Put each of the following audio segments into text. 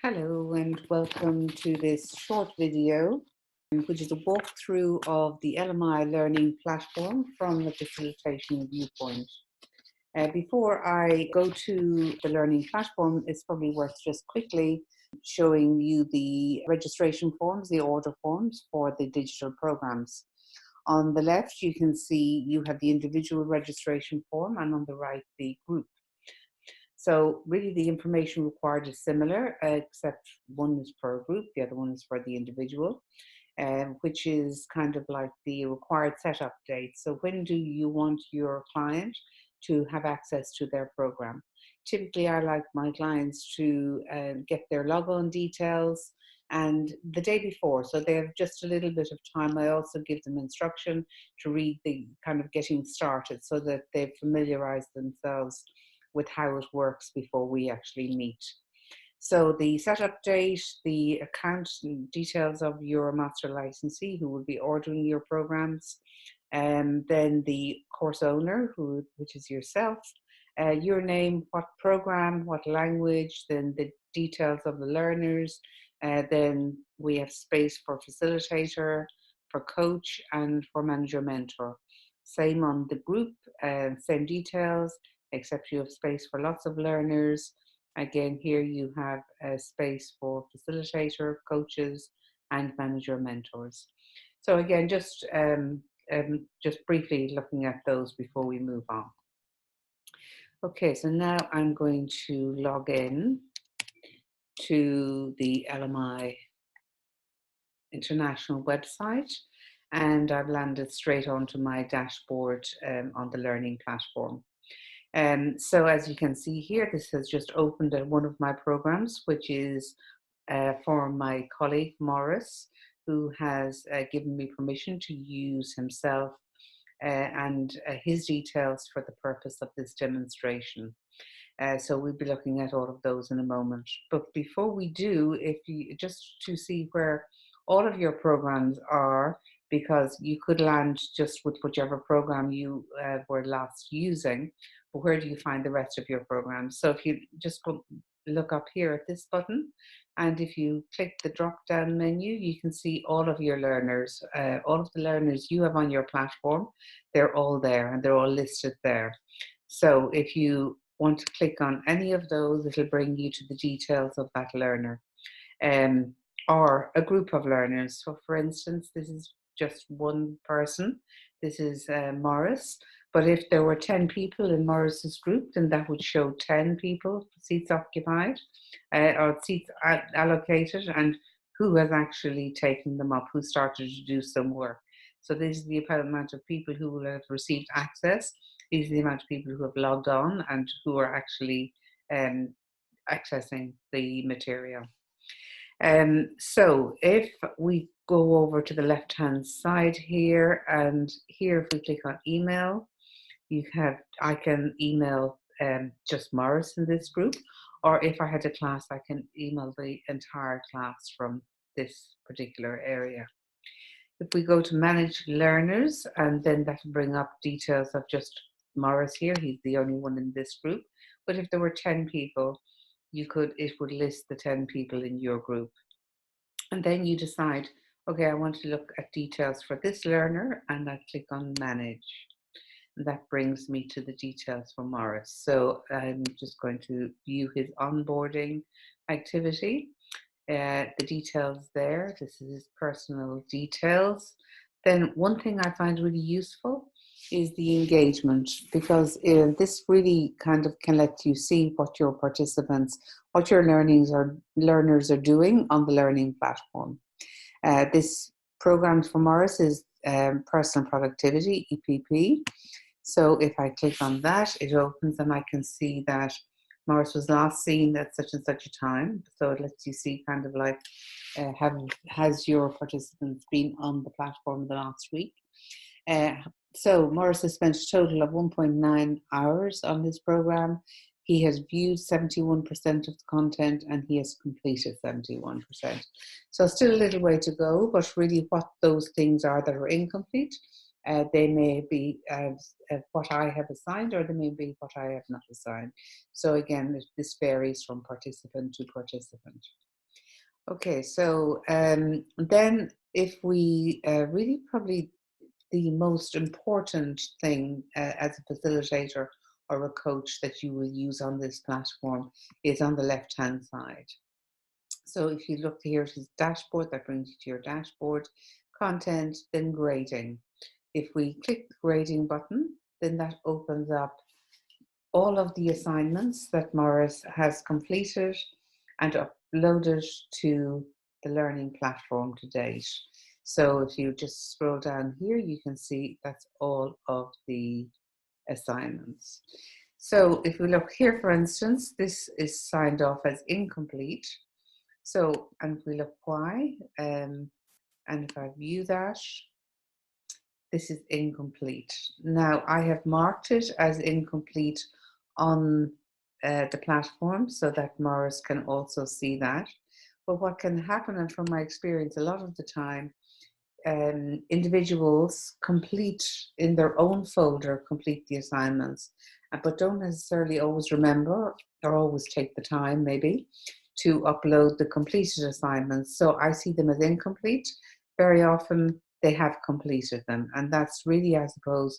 Hello and welcome to this short video, which is a walkthrough of the LMI learning platform from the facilitation viewpoint. Before I go to the learning platform, it's probably worth just quickly showing you the registration forms, the order forms for the digital programs. On the left, you can see you have the individual registration form, and on the right, the group. So really the information required is similar, except one is per group, the other one is for the individual, which is kind of like the required setup date. So when do you want your client to have access to their program? Typically, I like my clients to get their logon details and the day before, so they have just a little bit of time. I also give them instruction to read the kind of getting started so that they've familiarized themselves with how it works before we actually meet. So the setup date, the account details of your master licensee who will be ordering your programs, and then the course owner, which is yourself, your name, what program, what language, then the details of the learners, then we have space for facilitator, for coach, and for manager mentor. Same on the group, same details, except you have space for lots of learners. Again, here you have a space for facilitator, coaches, and manager mentors. So again, just briefly looking at those before we move on. Okay, so now I'm going to log in to the LMI International website, and I've landed straight onto my dashboard on the learning platform. So as you can see here, this has just opened one of my programs, which is for my colleague Morris, who has given me permission to use himself and his details for the purpose of this demonstration. So we'll be looking at all of those in a moment. But before we do, if you just to see where all of your programs are, because you could land just with whichever program you were last using, but where do you find the rest of your programs? So if you just look up here at this button, and if you click the drop-down menu, you can see all of your learners, all of the learners you have on your platform. They're all there, and they're all listed there. So if you want to click on any of those, it'll bring you to the details of that learner. Or a group of learners. So for instance, this is just one person. This is Morris. But if there were 10 people in Morris's group, then that would show 10 people, seats occupied, or seats allocated, and who has actually taken them up, who started to do some work. So this is the amount of people who will have received access. These are the amount of people who have logged on and who are actually accessing the material. So if we go over to the left-hand side here, and here if we click on email, I can email just Morris in this group, or if I had a class, I can email the entire class from this particular area. If we go to manage learners, and then that will bring up details of just Morris here. He's the only one in this group. But if there were 10 people, it would list the 10 people in your group. And then you decide, okay, I want to look at details for this learner, and I click on manage. And that brings me to the details for Morris. So I'm just going to view his onboarding activity. The details there, this is his personal details. Then one thing I find really useful is the engagement, because this really kind of can let you see what your participants, what your learners are doing on the learning platform. This program for Morris is Personal Productivity, EPP. So if I click on that, it opens and I can see that Morris was last seen at such and such a time. So it lets you see kind of like, has your participants been on the platform in the last week? So Morris has spent a total of 1.9 hours on this program. He has viewed 71% of the content, and he has completed 71%. So still a little way to go, but really what those things are that are incomplete, they may be what I have assigned, or they may be what I have not assigned. So again, this varies from participant to participant. Okay, so then if we really probably the most important thing as a facilitator or a coach that you will use on this platform is on the left hand side. So if you look here, it is dashboard, that brings you to your dashboard, content, then grading. If we click the grading button, then that opens up all of the assignments that Morris has completed and uploaded to the learning platform to date. So if you just scroll down here, you can see that's all of the assignments. So if we look here, for instance, this is signed off as incomplete. So, and if we look why, and if I view that, this is incomplete. Now, I have marked it as incomplete on the platform so that Morris can also see that. But what can happen, and from my experience, a lot of the time, individuals complete in their own folder, complete the assignments, but don't necessarily always remember or always take the time maybe to upload the completed assignments. So I see them as incomplete. Very often they have completed them. And that's really, I suppose,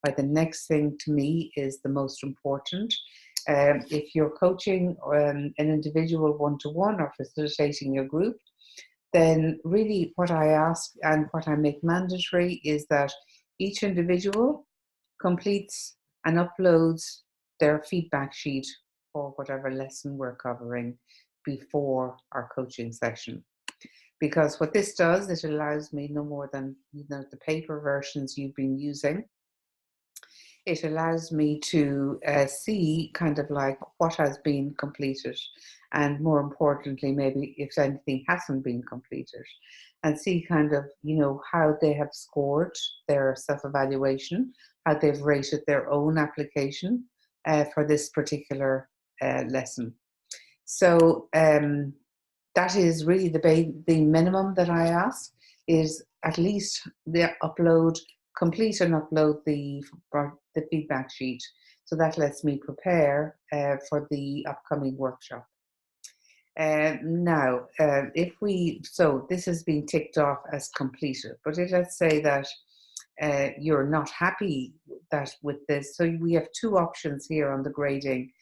why the next thing to me is the most important. If you're coaching an individual one-to-one or facilitating a group, then really what I ask and what I make mandatory is that each individual completes and uploads their feedback sheet for whatever lesson we're covering before our coaching session. Because what this does, it allows me no more than the paper versions you've been using. It allows me to see kind of like what has been completed, and more importantly, maybe if anything hasn't been completed, and see kind of, how they have scored their self-evaluation, how they've rated their own application for this particular lesson. So that is really the minimum that I ask, is at least the complete and upload the feedback sheet. So that lets me prepare for the upcoming workshop. Now, so this has been ticked off as completed, but let's say that you're not happy with this. So we have two options here on the grading.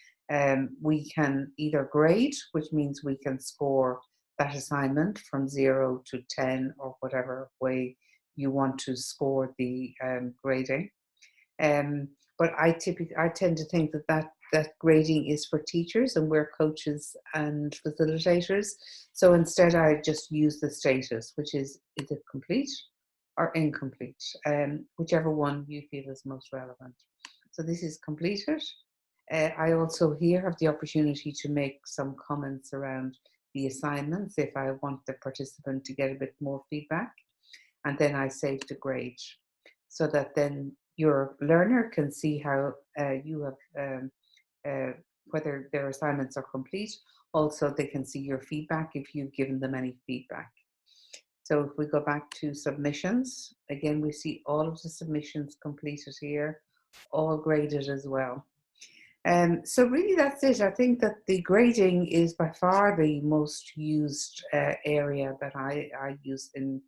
We can either grade, which means we can score that assignment from 0 to 10 or whatever way you want to score the grading. But I tend to think that grading is for teachers, and we're coaches and facilitators. So instead, I just use the status, which is it complete or incomplete, whichever one you feel is most relevant. So this is completed. I also here have the opportunity to make some comments around the assignments if I want the participant to get a bit more feedback. And then I save the grade so that then your learner can see how you have, whether their assignments are complete. Also, they can see your feedback if you've given them any feedback. So if we go back to submissions, again, we see all of the submissions completed here, all graded as well. So really that's it. I think that the grading is by far the most used area that I use in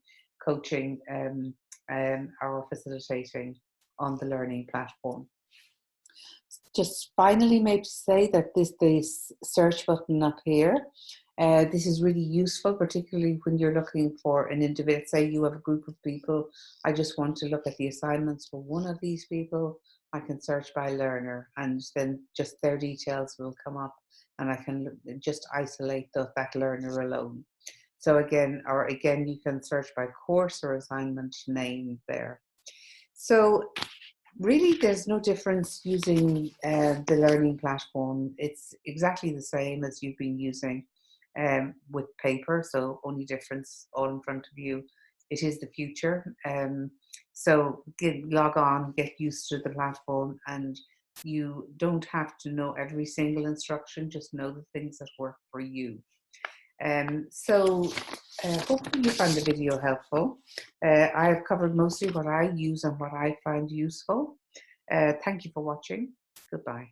coaching or facilitating on the learning platform. Just finally, maybe say that this search button up here, this is really useful, particularly when you're looking for an individual. Say you have a group of people, I just want to look at the assignments for one of these people. I can search by learner, and then just their details will come up, and I can just isolate that learner alone. So again, you can search by course or assignment name there. So really, there's no difference using the learning platform. It's exactly the same as you've been using with paper, so only difference all in front of you. It is the future. So log on, get used to the platform, and you don't have to know every single instruction, just know the things that work for you. So hopefully you found the video helpful. I have covered mostly what I use and what I find useful. Thank you for watching. Goodbye.